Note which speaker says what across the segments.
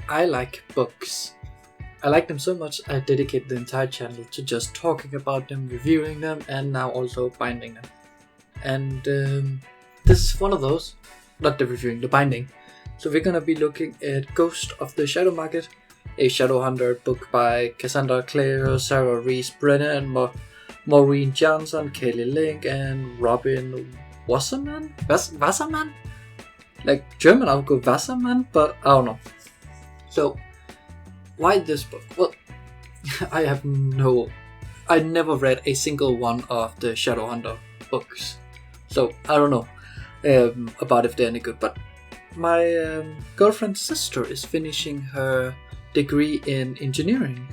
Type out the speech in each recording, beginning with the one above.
Speaker 1: I like books. I like them so much I dedicate the entire channel to just talking about them, reviewing them, and now also binding them. And this is one of those, not the reviewing, the binding. So we're gonna be looking at Ghost of the Shadow Market, a Shadowhunter book by Cassandra, Claire, Sarah Reese Brennan, Maureen Johnson, Kelly Link, and Robin Wasserman? Wasserman? Like German, I would go Wasserman, but I don't know. So, why this book? Well, I never read a single one of the Shadowhunter books. So, I don't know about if they're any good, but my girlfriend's sister is finishing her degree in engineering,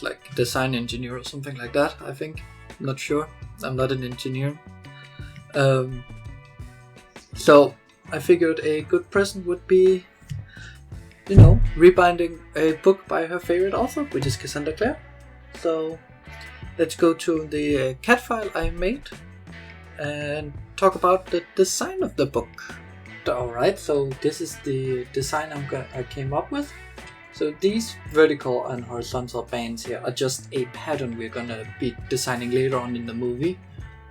Speaker 1: like design engineer or something like that, I think. I'm not sure. I'm not an engineer. So I figured a good present would be, rebinding a book by her favorite author, which is Cassandra Clare. So let's go to the CAD file I made and talk about the design of the book. Alright, so this is the design I came up with. So these vertical and horizontal bands here are just a pattern we're gonna be designing later on in the movie.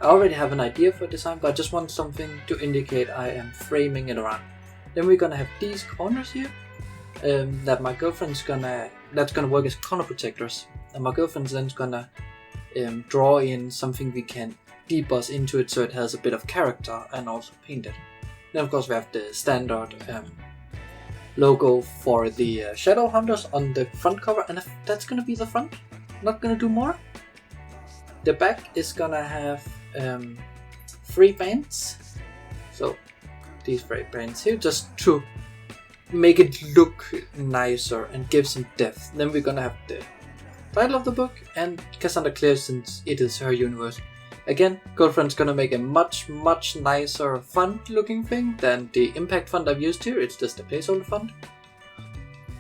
Speaker 1: I already have an idea for design, but I just want something to indicate I am framing it around. Then we're gonna have these corners here that's gonna work as corner protectors, and my girlfriend's then gonna draw in something we can deboss into it so it has a bit of character and also paint it. Then of course we have the standard logo for the Shadowhunters on the front cover, and that's gonna be the front. Not gonna do more. The back is gonna have 3 bands. So these 3 bands here, just to make it look nicer and give some depth. Then we're gonna have the title of the book and Cassandra Clare, since it is her universe. Again, girlfriend's gonna make a much nicer font looking thing than the impact font I've used here. It's just a placeholder font.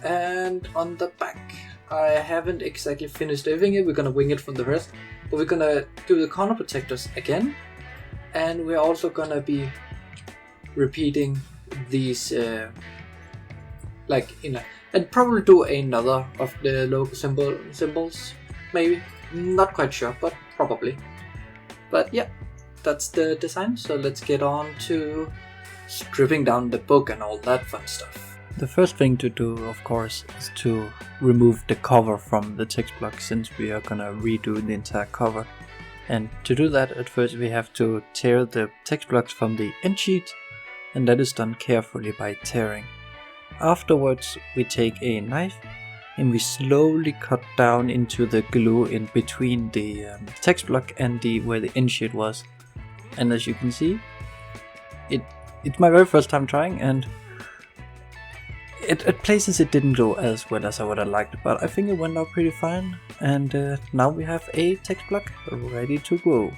Speaker 1: And on the back, I haven't exactly finished everything here. We're gonna wing it from the rest, but we're gonna do the corner protectors again, and we're also gonna be repeating these and probably do another of the logo symbols, maybe. Not quite sure, but probably. But yeah, that's the design, so let's get on to stripping down the book and all that fun stuff. The first thing to do, of course, is to remove the cover from the text block, since we are gonna redo the entire cover. And to do that, at first we have to tear the text blocks from the end sheet, and that is done carefully by tearing. Afterwards, we take a knife and we slowly cut down into the glue in between the text block and where the end sheet was. And as you can see, it's my very first time trying, and at places it didn't go as well as I would have liked, but I think it went out pretty fine. And now we have a text block ready to go.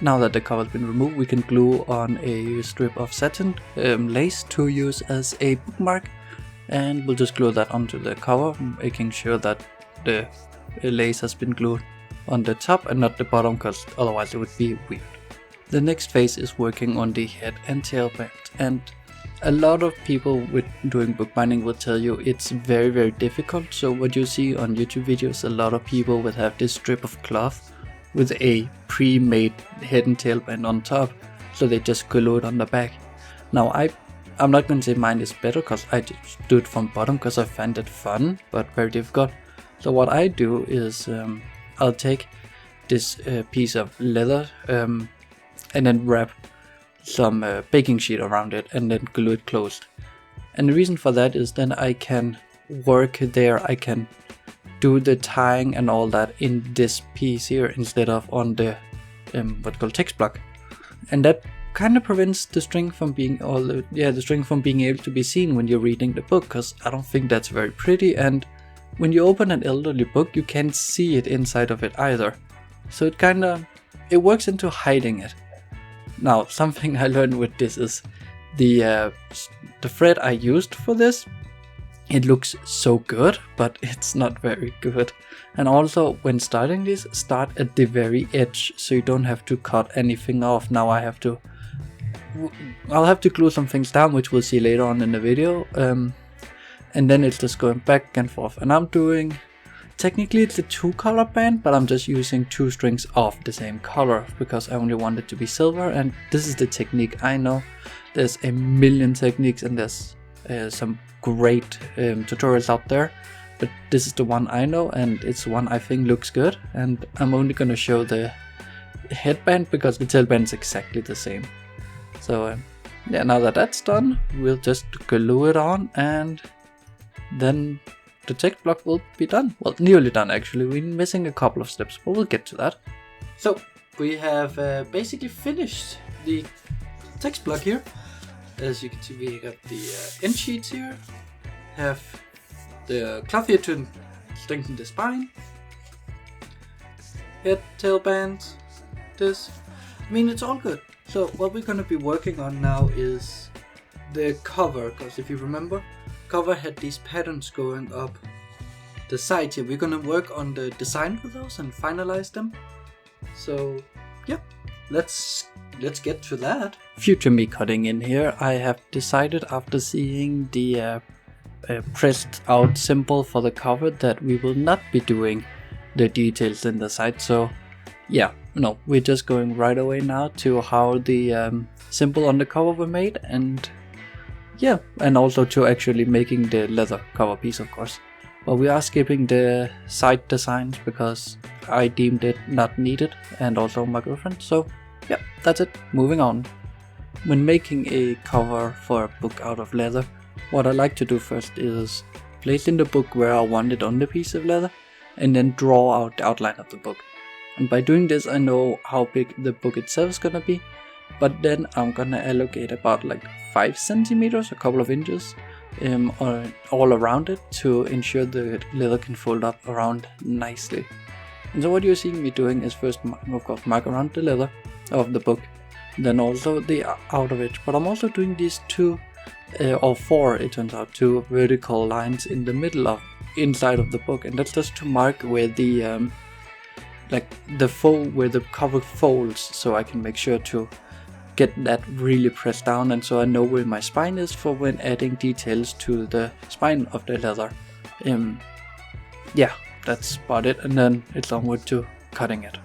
Speaker 1: Now that the cover has been removed, we can glue on a strip of satin lace to use as a bookmark, and we'll just glue that onto the cover, making sure that the lace has been glued on the top and not the bottom, because otherwise it would be weird. The next phase is working on the head and tail band, and a lot of people with doing bookbinding will tell you it's very difficult. So what you see on YouTube videos, a lot of people will have this strip of cloth with a pre-made head and tail band on top, so they just glue it on the back. Now I'm not going to say mine is better, because I just do it from bottom because I find it fun but very difficult. So what I do is I'll take this piece of leather and then wrap some baking sheet around it and then glue it closed. And the reason for that is then I can work there, I can do the tying and all that in this piece here instead of on the what's called text block, and that kind of prevents the string from being able to be seen when you're reading the book, because I don't think that's very pretty, and when you open an elderly book you can't see it inside of it either, so it works into hiding it. Now, something I learned with this is the thread I used for this. It looks so good, but it's not very good. And also, when starting this, start at the very edge, so you don't have to cut anything off. Now I'll have to glue some things down, which we'll see later on in the video. and then it's just going back and forth. And I'm doing, technically it's a 2-color band, but I'm just using 2 strings of the same color because I only want it to be silver. And this is the technique. I know there's a million techniques and there's some great tutorials out there, but this is the one I know, and it's one I think looks good. And I'm only gonna show the headband because the tailband is exactly the same. So yeah, now that that's done, we'll just glue it on, and then the text block will be done. Well, nearly done actually. We're missing a couple of steps, but we'll get to that. So we have basically finished the text block here. As you can see, we got the end sheets here, have the cloth here to strengthen the spine, head, tail bands, this. I mean, it's all good. So what we're going to be working on now is the cover, because if you remember, cover had these patterns going up the side here. We're going to work on the design for those and finalize them. So yeah, let's get to that. Future me cutting in here, I have decided after seeing the pressed out symbol for the cover that we will not be doing the details in the side. So yeah, no, we're just going right away now to how the symbol on the cover were made, and yeah, and also to actually making the leather cover piece, of course. But we are skipping the side designs because I deemed it not needed, and also my girlfriend. So yeah, that's it. Moving on. When making a cover for a book out of leather, what I like to do first is place in the book where I want it on the piece of leather, and then draw out the outline of the book. And by doing this, I know how big the book itself is gonna be, but then I'm gonna allocate about like 5 centimeters, a couple of inches, all around it to ensure the leather can fold up around nicely. And so what you're seeing me doing is first, of course, mark around the leather of the book, then also the outer edge. But I'm also doing these 2 or 4, it turns out, 2 vertical lines in the middle of inside of the book, and that's just to mark where the where the cover folds, so I can make sure to get that really pressed down, and so I know where my spine is for when adding details to the spine of the leather. Yeah, that's about it, and then it's onward to cutting it.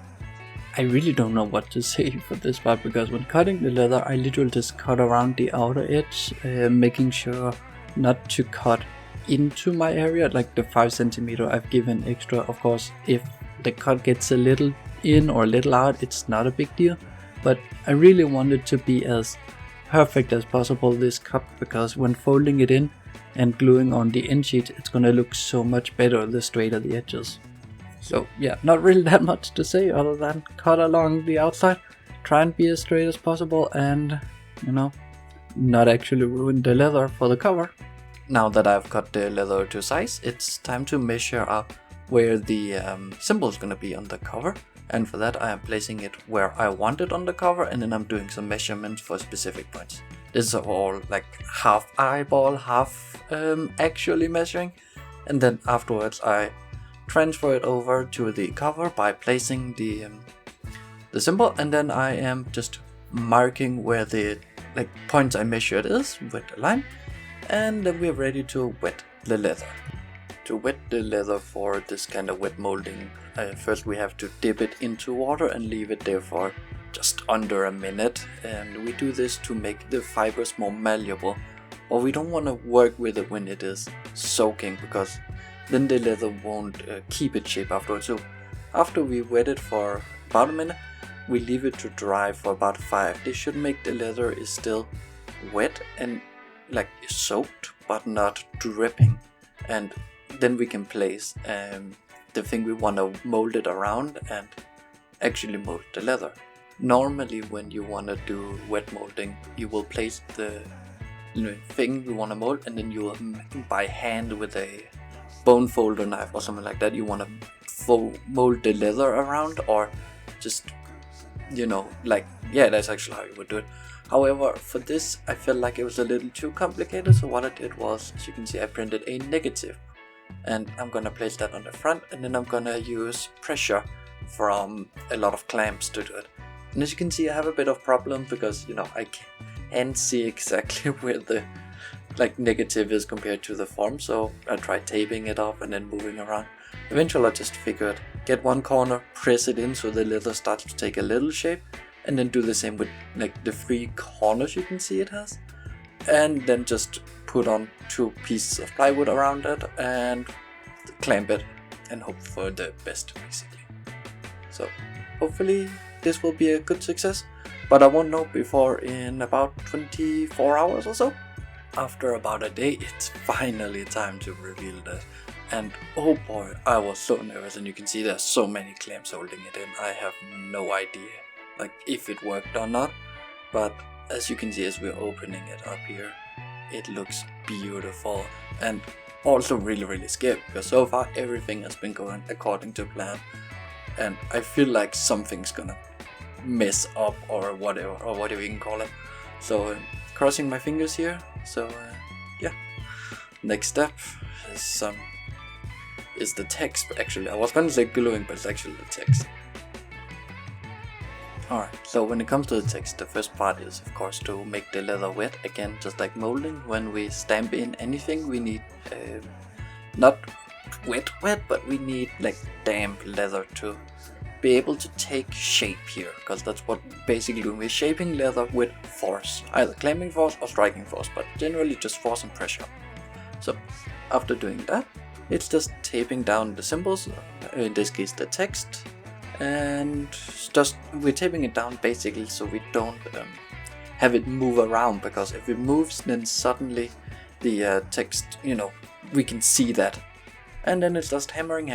Speaker 1: I really don't know what to say for this part, because when cutting the leather, I literally just cut around the outer edge, making sure not to cut into my area, like the 5 centimeter I've given extra. Of course, if the cut gets a little in or a little out, it's not a big deal, but I really want it to be as perfect as possible, this cut, because when folding it in and gluing on the end sheet, it's gonna look so much better the straighter the edges. So yeah, not really that much to say other than cut along the outside, try and be as straight as possible, and you know, not actually ruin the leather for the cover. Now that I've cut the leather to size, it's time to measure up where the symbol is going to be on the cover, and for that I am placing it where I want it on the cover, and then I'm doing some measurements for specific points. This is all like half eyeball, half actually measuring, and then afterwards I transfer it over to the cover by placing the symbol, and then I am just marking where the points I measured is with the line, and then we're ready to wet the leather. To wet the leather for this kind of wet molding, first we have to dip it into water and leave it there for just under a minute, and we do this to make the fibers more malleable, or we don't want to work with it when it is soaking, because then the leather won't keep its shape afterwards. So after we wet it for about a minute, we leave it to dry for about 5. This should make the leather is still wet and soaked but not dripping, and then we can place the thing we want to mold it around and actually mold the leather. Normally when you want to do wet molding, you will place the thing you want to mold, and then you will by hand with a bone folder knife or something like that, you want to mold the leather around, or just that's actually how you would do it. However, for this I felt like it was a little too complicated, so what I did was, as you can see, I printed a negative, and I'm gonna place that on the front, and then I'm gonna use pressure from a lot of clamps to do it. And as you can see, I have a bit of problem because I can't see exactly where like negative is compared to the form, so I tried taping it off and then moving around. Eventually I just figured, get one corner, press it in so the leather starts to take a little shape, and then do the same with like the 3 corners you can see it has, and then just put on 2 pieces of plywood around it and clamp it and hope for the best, basically. So hopefully this will be a good success, but I won't know before in about 24 hours or so. After about a day, it's finally time to reveal that, and oh boy, I was so nervous, and you can see there's so many clamps holding it in. I have no idea like if it worked or not, but as you can see as we're opening it up here, it looks beautiful, and also really scary, because so far everything has been going according to plan, and I feel like something's gonna mess up or whatever you can call it. So crossing my fingers here. So yeah, next step is the text. Actually, I was gonna say gluing, but it's actually the text. Alright, so when it comes to the text, the first part is of course to make the leather wet. Again, just like molding, when we stamp in anything we need not wet, but we need like damp leather to be able to take shape here, because that's what basically we're shaping leather with force, either clamping force or striking force, but generally just force and pressure. So after doing that, it's just taping down the symbols, in this case the text, and just we're taping it down basically so we don't have it move around, because if it moves then suddenly the text, you know, we can see that, and then it's just hammering,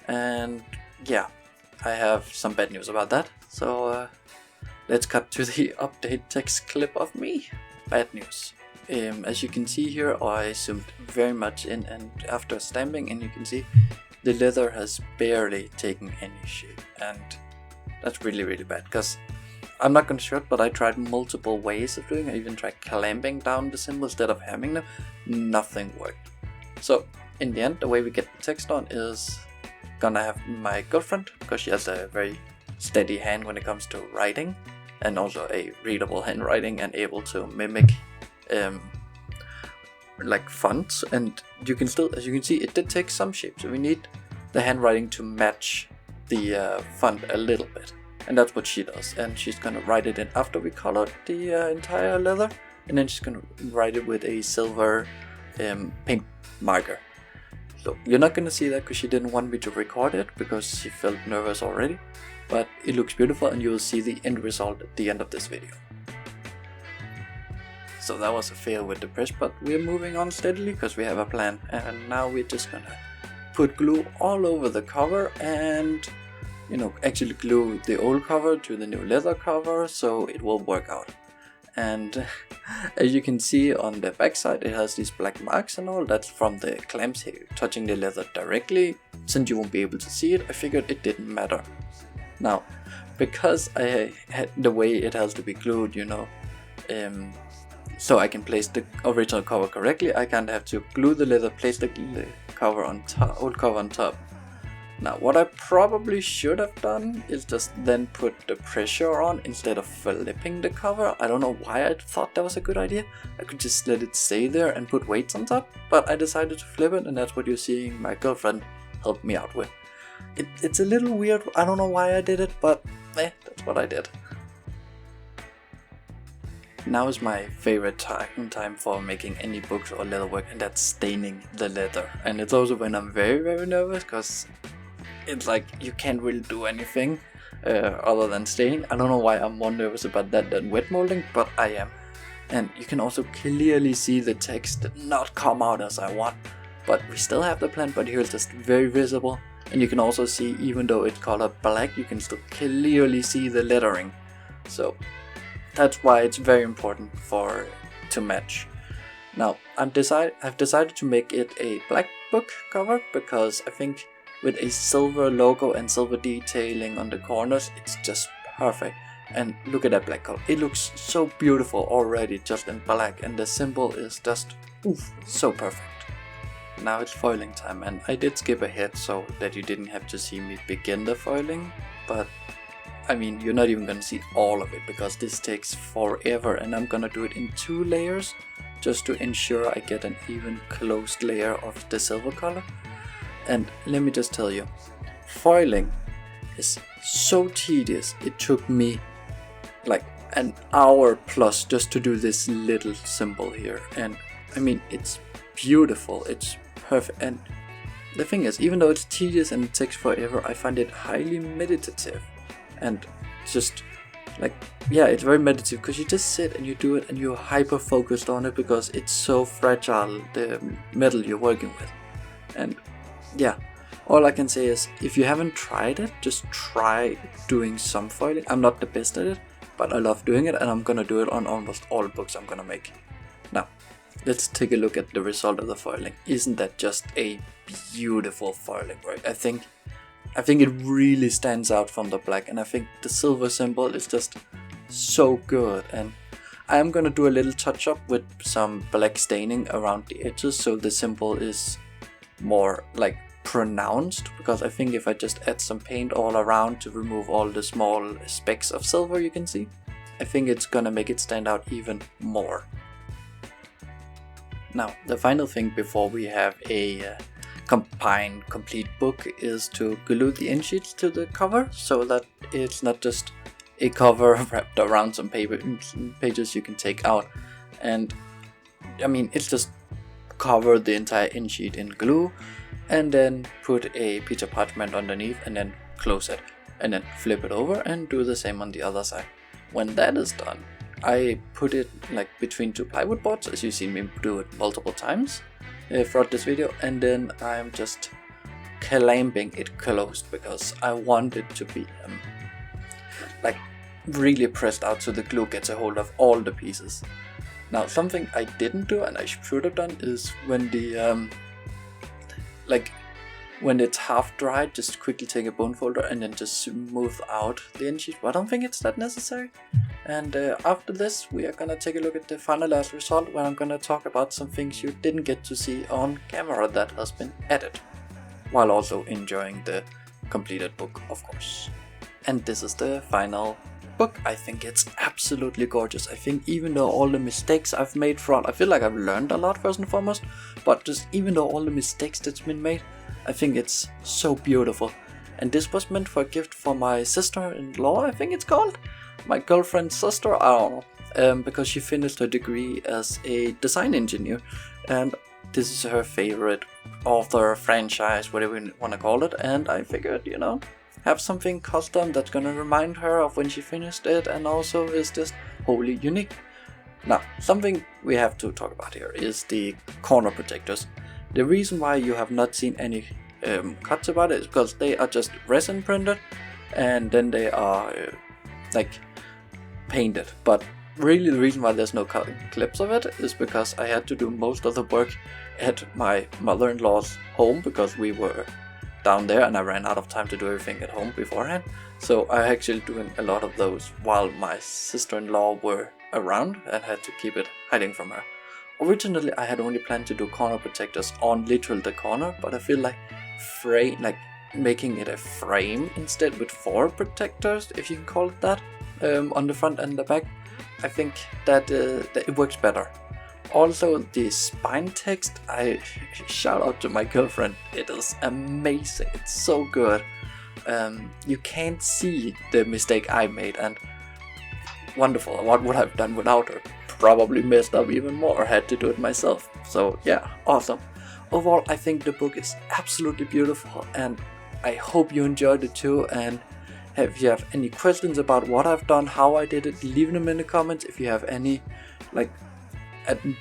Speaker 1: and yeah, I have some bad news about that. So let's cut to the update text clip of me. Bad news. As you can see here, I zoomed very much in, and after stamping, and you can see the leather has barely taken any shape, and that's really bad, because I'm not gonna show it, but I tried multiple ways of doing it. I even tried clamping down the symbol instead of hammering them. Nothing worked. So in the end, the way we get the text on is gonna have my girlfriend, because she has a very steady hand when it comes to writing, and also a readable handwriting, and able to mimic like fonts. And you can still, as you can see, it did take some shape, so we need the handwriting to match the font a little bit, and that's what she does. And she's gonna write it in after we colored the entire leather, and then she's gonna write it with a silver paint marker. So you're not gonna see that because she didn't want me to record it, because she felt nervous already, but it looks beautiful, and you will see the end result at the end of this video. So that was a fail with the press, but we're moving on steadily because we have a plan, and now we're just gonna put glue all over the cover, and you know, actually glue the old cover to the new leather cover so it will work out. And as you can see on the back side, it has these black marks and all. That's from the clamps here touching the leather directly. Since you won't be able to see it, I figured it didn't matter. Now, because I had the way it has to be glued, you know, so I can place the original cover correctly, I can't have to glue the leather, place the cover on top, old cover on top. Now, what I probably should have done is just then put the pressure on instead of flipping the cover. I don't know why I thought that was a good idea. I could just let it stay there and put weights on top, but I decided to flip it, and that's what you're seeing my girlfriend help me out with. It's a little weird, I don't know why I did it, but that's what I did. Now is my favorite time for making any books or leather work, and that's staining the leather. And it's also when I'm very nervous, because it's like you can't really do anything other than staining. I don't know why I'm more nervous about that than wet molding, but I am. And you can also clearly see the text did not come out as I want, but we still have the plan, but here it's just very visible. And you can also see, even though it's colored black, you can still clearly see the lettering. So that's why it's very important to match. Now I've decided to make it a black book cover, because I think with a silver logo and silver detailing on the corners, it's just perfect. And look at that black color, it looks so beautiful already just in black, and the symbol is just so perfect. Now it's foiling time, and I did skip ahead so that you didn't have to see me begin the foiling, but I mean, you're not even gonna see all of it because this takes forever, and I'm gonna do it in 2 layers, just to ensure I get an even closed layer of the silver color. And let me just tell you, foiling is so tedious. It took me like an hour plus just to do this little symbol here, and I mean, it's beautiful, it's perfect. And the thing is, even though it's tedious and it takes forever, I find it highly meditative. And just like, yeah, it's very meditative because you just sit and you do it and you're hyper focused on it because it's so fragile, the metal you're working with. And yeah, all I can say is, if you haven't tried it, just try doing some foiling. I'm not the best at it, but I love doing it, and I'm gonna do it on almost all books I'm gonna make. Now, let's take a look at the result of the foiling. Isn't that just a beautiful foiling work? I think it really stands out from the black, and I think the silver symbol is just so good. And I am gonna do a little touch up with some black staining around the edges so the symbol is more like pronounced, because I think if I just add some paint all around to remove all the small specks of silver you can see, I think it's gonna make it stand out even more. Now, the final thing before we have a combined complete book is to glue the end sheets to the cover so that it's not just a cover wrapped around some pages you can take out. And I mean, it's just cover the entire end sheet in glue, and then put a piece of parchment underneath, and then close it, and then flip it over and do the same on the other side. When that is done, I put it like between two plywood boards, as you've seen me do it multiple times throughout this video, and then I'm just clamping it closed because I want it to be like really pressed out so the glue gets a hold of all the pieces. Now, something I didn't do and I should have done is when the when it's half dried, just quickly take a bone folder and then just smooth out the end sheet. But I don't think it's that necessary. And after this, we are gonna take a look at the finalized result, where I'm gonna talk about some things you didn't get to see on camera that has been added, while also enjoying the completed book, of course. And this is the final book. I think it's absolutely gorgeous. I think even though all the mistakes I've made throughout, I feel like I've learned a lot first and foremost, but just even though all the mistakes that's been made, I think it's so beautiful. And this was meant for a gift for my sister-in-law, I think it's called. My girlfriend's sister, I don't know, because she finished her degree as a design engineer, and this is her favorite author, franchise, whatever you want to call it, and I figured, you know, have something custom that's gonna remind her of when she finished it, and also is just wholly unique. Now, something we have to talk about here is the corner protectors. The reason why you have not seen any cuts about it is because they are just resin printed, and then they are like painted. But really the reason why there's no clips of it is because I had to do most of the work at my mother-in-law's home, because we were down there and I ran out of time to do everything at home beforehand. So I actually doing a lot of those while my sister-in-law were around and had to keep it hiding from her. Originally I had only planned to do corner protectors on literally the corner, but I feel like making it a frame instead with 4 protectors, if you can call it that, on the front and the back, I think that it works better. Also, the spine text, I shout out to my girlfriend, it is amazing, it's so good. You can't see the mistake I made, and wonderful. What would I have done without her? Probably messed up even more, had to do it myself. So yeah, awesome. Overall, I think the book is absolutely beautiful, and I hope you enjoyed it too. And if you have any questions about what I've done, how I did it, leave them in the comments. If you have any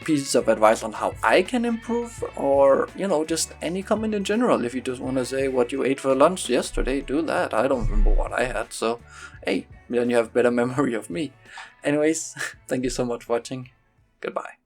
Speaker 1: pieces of advice on how I can improve, or you know, just any comment in general. If you just want to say what you ate for lunch yesterday, do that. I don't remember what I had, so hey, then you have better memory of me. Anyways, thank you so much for watching. Goodbye.